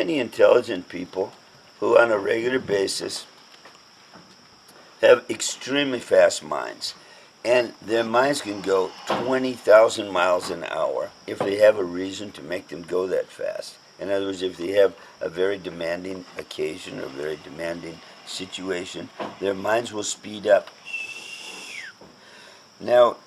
many intelligent people who on a regular basis have extremely fast minds. And their minds can go 20,000 miles an hour if they have a reason to make them go that fast. In other words, if they have a very demanding occasion or a very demanding situation, their minds will speed up. Now,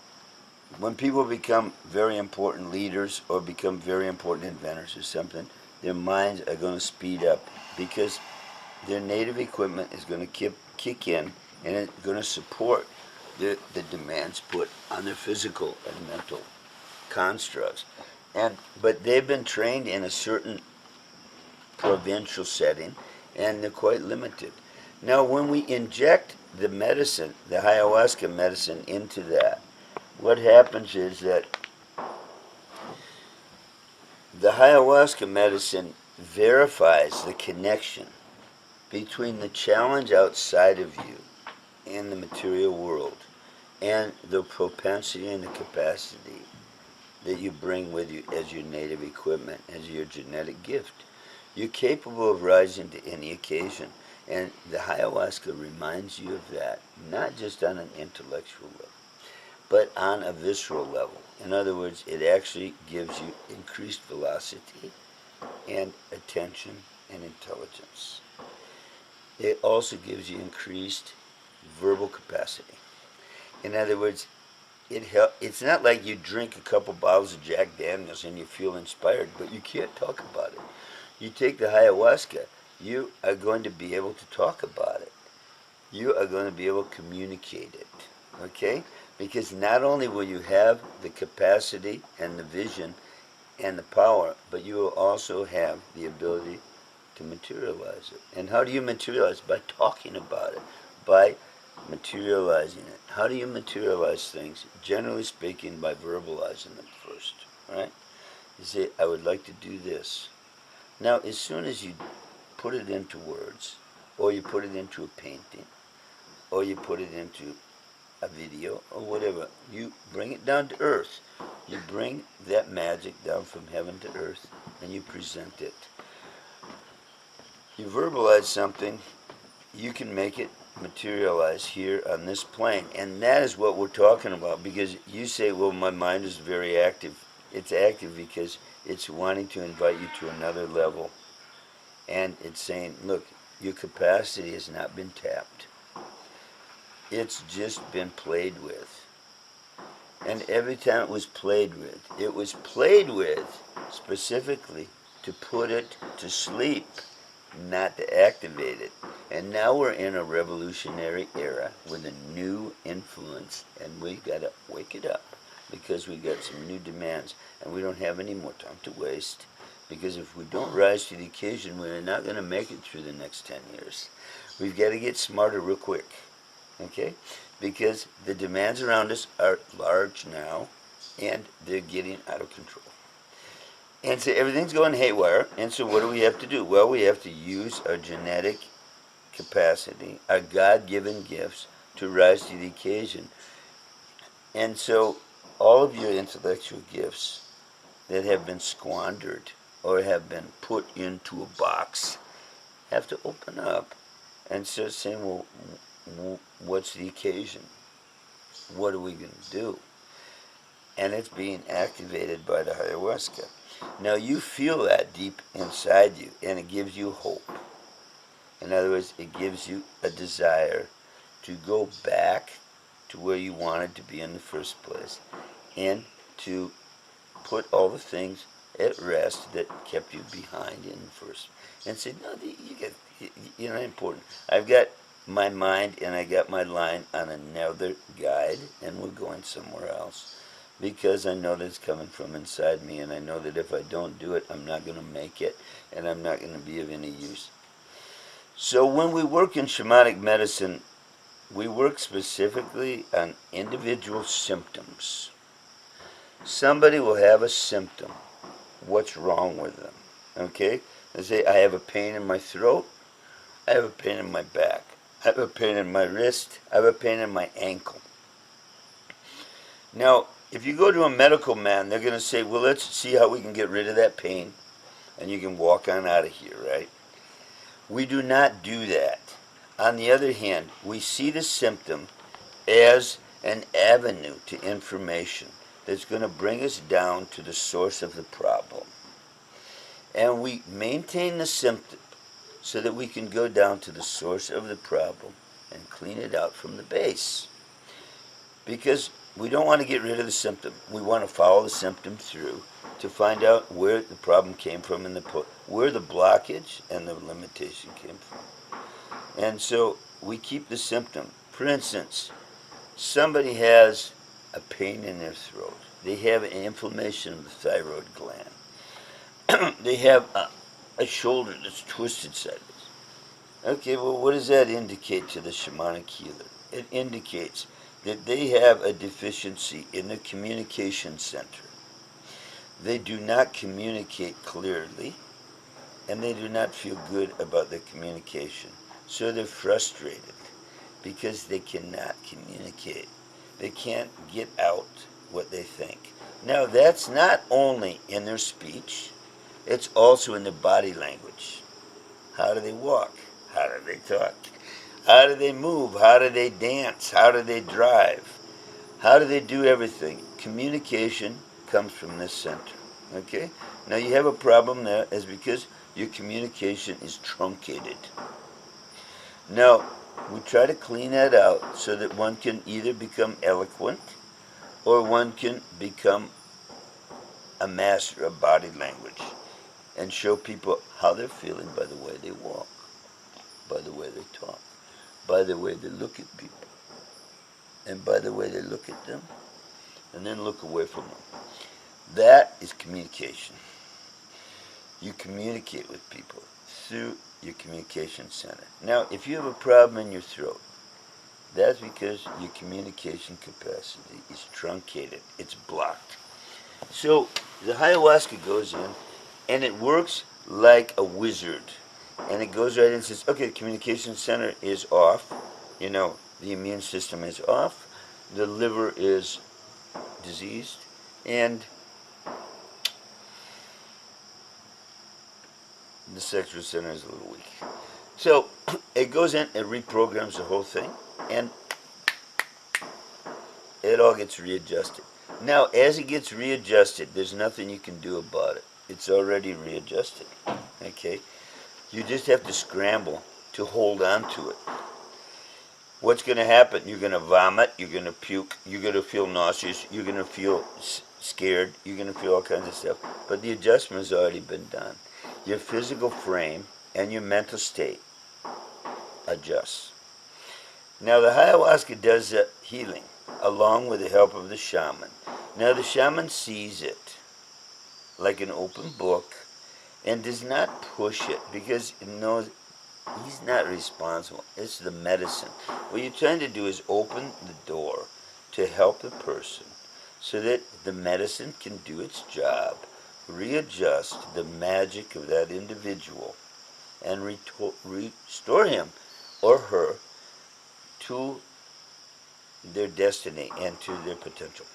when people become very important leaders or become very important inventors or something, their minds are going to speed up because their native equipment is going to kick in and it's going to support the demands put on their physical and mental constructs. But they've been trained in a certain provincial setting and they're quite limited. Now, when we inject the medicine, the ayahuasca medicine, into that, what happens is that the ayahuasca medicine verifies the connection between the challenge outside of you in the material world and the propensity and the capacity that you bring with you as your native equipment, as your genetic gift. You're capable of rising to any occasion, and the ayahuasca reminds you of that, not just on an intellectual level, but on a visceral level. In other words, it actually gives you increased velocity and attention and intelligence. It also gives you increased verbal capacity. In other words, it's not like you drink a couple bottles of Jack Daniels and you feel inspired, but you can't talk about it. You take the ayahuasca, you are going to be able to talk about it. You are going to be able to communicate it, okay? Because not only will you have the capacity and the vision and the power, but you will also have the ability to materialize it. And how do you materialize? By talking about it, by materializing it. How do you materialize things? Generally speaking, by verbalizing them first, right? You say, I would like to do this. Now, as soon as you put it into words, or you put it into a painting, or you put it into a video, or whatever, you bring it down to earth. You bring that magic down from heaven to earth, and you present it. You verbalize something, you can make it materialize here on this plane. And that is what we're talking about, because you say, well, my mind is very active. It's active because it's wanting to invite you to another level. And it's saying, look, your capacity has not been tapped. It's just been played with. And every time it was played with specifically to put it to sleep, not to activate it. And now we're in a revolutionary era with a new influence, and we got to wake it up because we got some new demands, and we don't have any more time to waste. Because if we don't rise to the occasion, we're not going to make it through the next 10 years. We've got to get smarter real quick, okay? Because the demands around us are large now, and they're getting out of control. And so everything's going haywire, and so what do we have to do? Well, we have to use our genetic capacity, our God-given gifts, to rise to the occasion. And so all of your intellectual gifts that have been squandered or have been put into a box have to open up and start saying, well, what's the occasion? What are we going to do? And it's being activated by the ayahuasca. Now you feel that deep inside you, and it gives you hope. In other words, it gives you a desire to go back to where you wanted to be in the first place, and to put all the things at rest that kept you behind in the first. And say, no, you're not important. I've got my mind and I got my line on another guide, and we're going somewhere else. Because I know that it's coming from inside me, and I know that if I don't do it, I'm not going to make it, and I'm not going to be of any use. So when we work in shamanic medicine, we work specifically on individual symptoms. Somebody will have a symptom. What's wrong with them? Okay? They say, I have a pain in my throat. I have a pain in my back. I have a pain in my wrist. I have a pain in my ankle. Now, if you go to a medical man, they're going to say, well, let's see how we can get rid of that pain. and you can walk on out of here, right? We do not do that. On the other hand, we see the symptom as an avenue to information that's going to bring us down to the source of the problem. And we maintain the symptom so that we can go down to the source of the problem and clean it out from the base. Because we don't want to get rid of the symptom. We want to follow the symptom through to find out where the problem came from and where the blockage and the limitation came from. And so we keep the symptom. For instance, somebody has a pain in their throat. They have an inflammation of the thyroid gland. They have a shoulder that's twisted sideways. Okay, well, what does that indicate to the shamanic healer? It indicates that they have a deficiency in the communication center. They do not communicate clearly, and they do not feel good about their communication. So they're frustrated because they cannot communicate. They can't get out what they think. Now, that's not only in their speech, it's also in their body language. How do they walk? How do they talk? How do they move? How do they dance? How do they drive? How do they do everything? Communication comes from this center. Okay? Now you have a problem there is because your communication is truncated. Now, we try to clean that out so that one can either become eloquent or one can become a master of body language and show people how they're feeling by the way they walk, by the way they talk, by the way they look at people, and by the way they look at them, and then look away from them. That is communication. You communicate with people through your communication center. Now, if you have a problem in your throat, that's because your communication capacity is truncated. It's blocked. So the ayahuasca goes in, and it works like a wizard. And it goes right in and says, okay, the communication center is off. You know, the immune system is off. The liver is diseased. And the sexual center is a little weak. So it goes in, it reprograms the whole thing, and it all gets readjusted. Now, as it gets readjusted, there's nothing you can do about it. It's already readjusted. Okay? You just have to scramble to hold on to it. What's going to happen? You're going to vomit, you're going to puke, you're going to feel nauseous, you're going to feel scared, you're going to feel all kinds of stuff. But the adjustment has already been done. Your physical frame and your mental state adjusts. Now, the ayahuasca does the healing along with the help of the shaman. Now, the shaman sees it like an open book and does not push it because he knows he's not responsible. It's the medicine. What you're trying to do is open the door to help the person so that the medicine can do its job, readjust the magic of that individual, and restore him or her to their destiny and to their potential.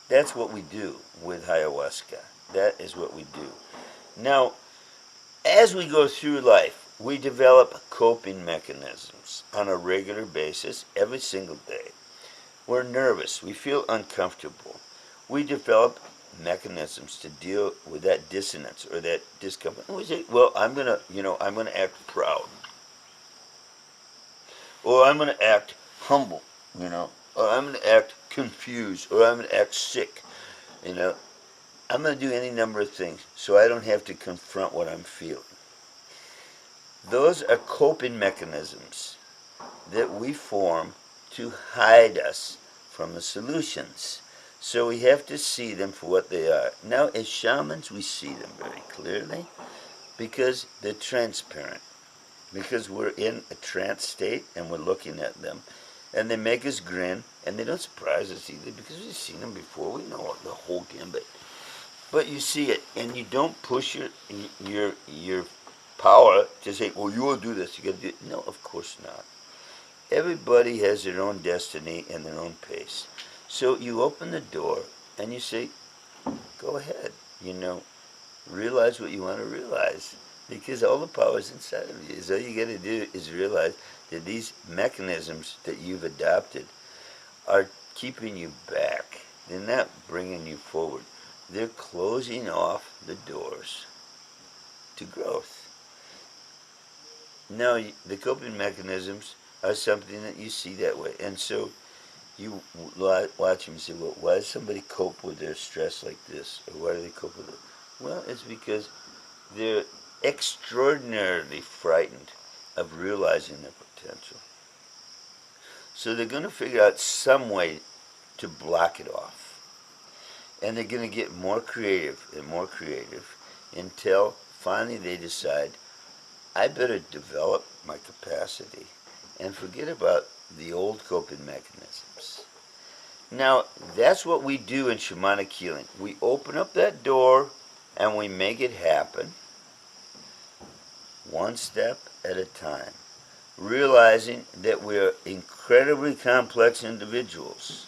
That's what we do with ayahuasca. That is what we do. Now, as we go through life, we develop coping mechanisms on a regular basis every single day. We're nervous. We feel uncomfortable. We develop mechanisms to deal with that dissonance or that discomfort. And we say, well, I'm gonna act proud. Or I'm gonna act humble, or I'm gonna act confused, or I'm gonna act sick, I'm gonna do any number of things so I don't have to confront what I'm feeling. Those are coping mechanisms that we form to hide us from the solutions. So we have to see them for what they are. Now, as shamans, we see them very clearly because they're transparent. Because we're in a trance state and we're looking at them. And they make us grin, and they don't surprise us either because we've seen them before. We know the whole gambit. But you see it, and you don't push your power to say, well, you will do this, you got to do it. No, of course not. Everybody has their own destiny and their own pace. So you open the door and you say, go ahead, Realize what you want to realize. Because all the power is inside of you. So all you got to do is realize that these mechanisms that you've adopted are keeping you back. They're not bringing you forward. They're closing off the doors to growth. Now, the coping mechanisms are something that you see that way. And so you watch them and say, well, why does somebody cope with their stress like this? Or why do they cope with it? Well, it's because they're extraordinarily frightened of realizing their potential. So they're going to figure out some way to block it off. And they're going to get more creative and more creative until finally they decide, I better develop my capacity and forget about the old coping mechanisms. Now, that's what we do in shamanic healing. We open up that door and we make it happen one step at a time, realizing that we are incredibly complex individuals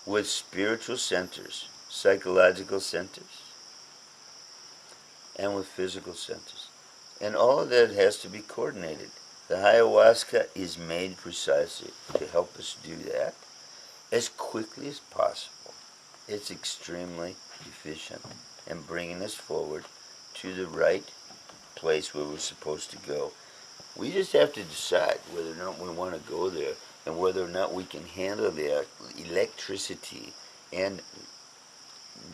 with spiritual centers, psychological centers, and with physical centers. And all of that has to be coordinated. The ayahuasca is made precisely to help us do that as quickly as possible. It's extremely efficient in bringing us forward to the right place where we're supposed to go. We just have to decide whether or not we want to go there and whether or not we can handle the electricity and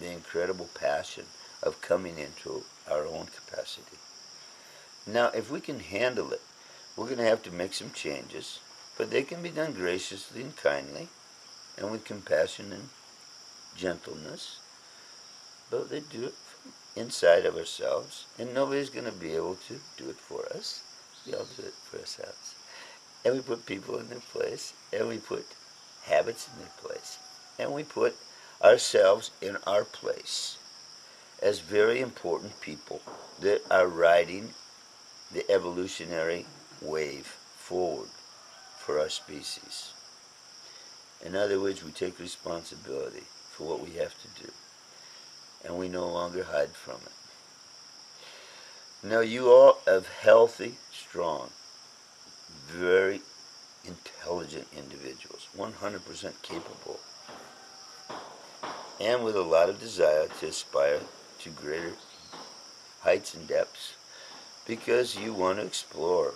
the incredible passion of coming into our own capacity. Now, if we can handle it, we're going to have to make some changes, but they can be done graciously and kindly and with compassion and gentleness. But they do it from inside of ourselves, and nobody's going to be able to do it for us. We all do it for ourselves. And we put people in their place, and we put habits in their place, and we put ourselves in our place as very important people that are riding the evolutionary wave forward for our species. In other words, we take responsibility for what we have to do, and we no longer hide from it. Now, you all have healthy, strong, very intelligent individuals, 100% capable, and with a lot of desire to aspire to greater heights and depths, because you want to explore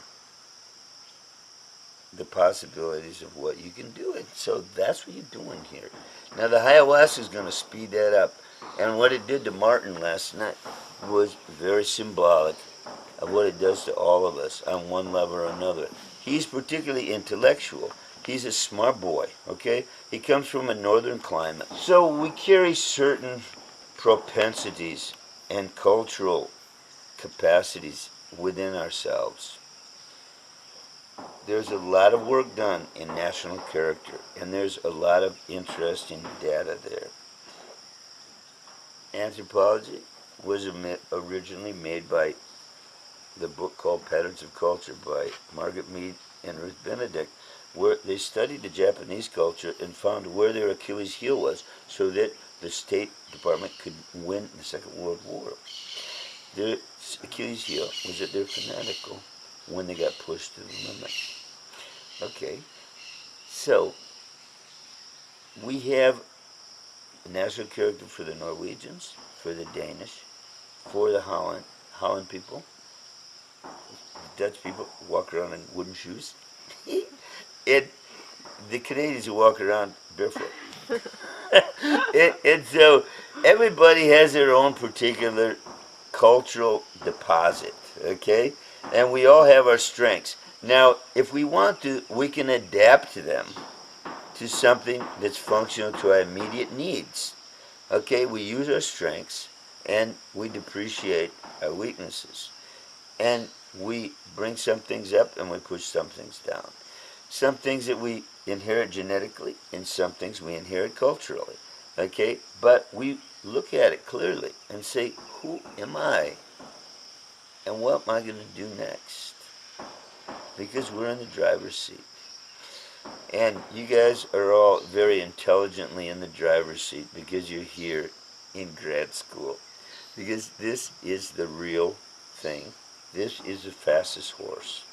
the possibilities of what you can do. And so that's what you're doing here. Now, the ayahuasca is going to speed that up. And what it did to Martin last night was very symbolic of what it does to all of us on one level or another. He's particularly intellectual. He's a smart boy, okay? He comes from a northern climate. So we carry certain propensities and cultural capacities within ourselves. There's a lot of work done in national character, and there's a lot of interesting data there. Anthropology was originally made by the book called Patterns of Culture by Margaret Mead and Ruth Benedict, where they studied the Japanese culture and found where their Achilles heel was so that the State Department could win the Second World War. Their Achilles heel was that they're fanatical when they got pushed to the limit. Okay, so we have a national character for the Norwegians, for the Danish, for the Holland people. The Dutch people walk around in wooden shoes. The Canadians who walk around barefoot. And so everybody has their own particular cultural deposit, okay? And we all have our strengths. Now, if we want to, we can adapt to them to something that's functional to our immediate needs. Okay, we use our strengths and we depreciate our weaknesses. And we bring some things up and we push some things down. Some things that we inherit genetically and some things we inherit culturally. Okay, but we look at it clearly and say, who am I? And what am I going to do next? Because we're in the driver's seat. And you guys are all very intelligently in the driver's seat because you're here in grad school. Because this is the real thing. This is the fastest horse.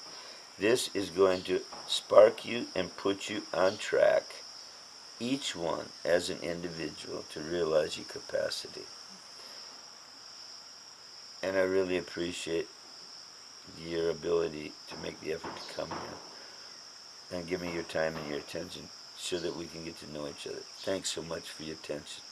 This is going to spark you and put you on track, each one as an individual, to realize your capacity. And I really appreciate your ability to make the effort to come here and give me your time and your attention so that we can get to know each other. Thanks so much for your attention.